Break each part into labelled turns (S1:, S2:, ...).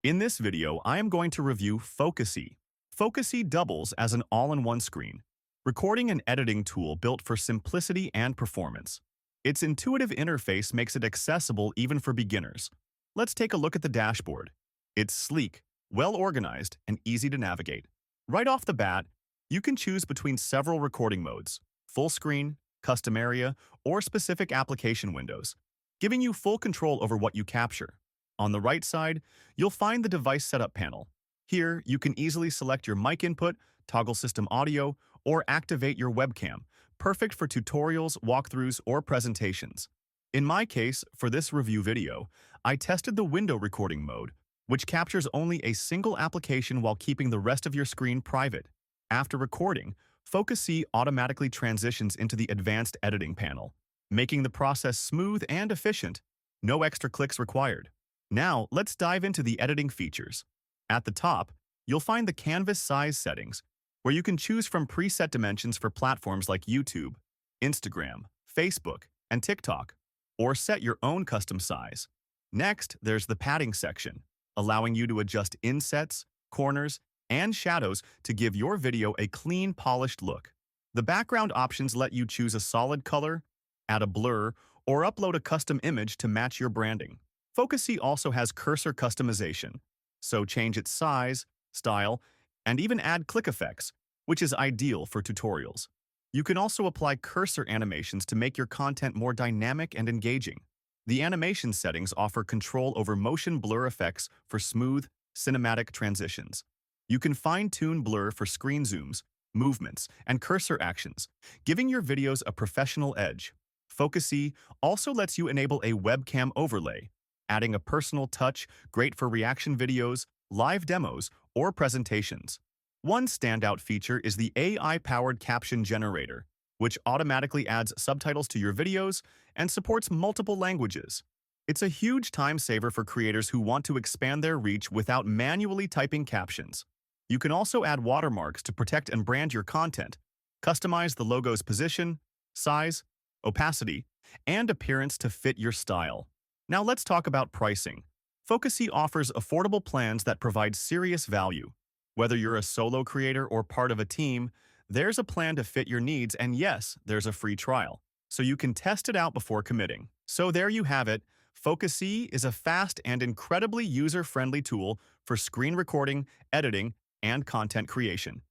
S1: In this video, I am going to review Focusee. Focusee doubles as an all-in-one screen, recording and editing tool built for simplicity and performance. Its intuitive interface makes it accessible even for beginners. Let's take a look at the dashboard. It's sleek, well-organized, and easy to navigate. Right off the bat, you can choose between several recording modes: full screen, custom area, or specific application windows, giving you full control over what you capture. On the right side, you'll find the device setup panel. Here, you can easily select your mic input, toggle system audio, or activate your webcam, perfect for tutorials, walkthroughs, or presentations. In my case, for this review video, I tested the window recording mode, which captures only a single application while keeping the rest of your screen private. After recording, Focusee automatically transitions into the advanced editing panel, making the process smooth and efficient. No extra clicks required. Now, let's dive into the editing features. At the top, you'll find the canvas size settings, where you can choose from preset dimensions for platforms like YouTube, Instagram, Facebook, and TikTok, or set your own custom size. Next, there's the padding section, allowing you to adjust insets, corners, and shadows to give your video a clean, polished look. The background options let you choose a solid color, add a blur, or upload a custom image to match your branding. Focusee also has cursor customization, so change its size, style, and even add click effects, which is ideal for tutorials. You can also apply cursor animations to make your content more dynamic and engaging. The animation settings offer control over motion blur effects for smooth, cinematic transitions. You can fine-tune blur for screen zooms, movements, and cursor actions, giving your videos a professional edge. Focusee also lets you enable a webcam overlay, adding a personal touch great for reaction videos, live demos, or presentations. One standout feature is the AI-powered caption generator, which automatically adds subtitles to your videos and supports multiple languages. It's a huge time saver for creators who want to expand their reach without manually typing captions. You can also add watermarks to protect and brand your content, customize the logo's position, size, opacity, and appearance to fit your style. Now let's talk about pricing. Focusee offers affordable plans that provide serious value. Whether you're a solo creator or part of a team, there's a plan to fit your needs, and yes, there's a free trial, so you can test it out before committing. So there you have it. Focusee is a fast and incredibly user-friendly tool for screen recording, editing, and content creation.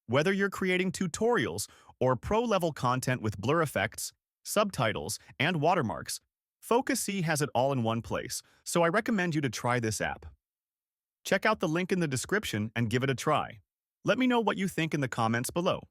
S1: Whether you're creating tutorials or pro-level content with blur effects, subtitles, and watermarks, Focusee has it all in one place, so I recommend you to try this app. Check out the link in the description and give it a try. Let me know what you think in the comments below.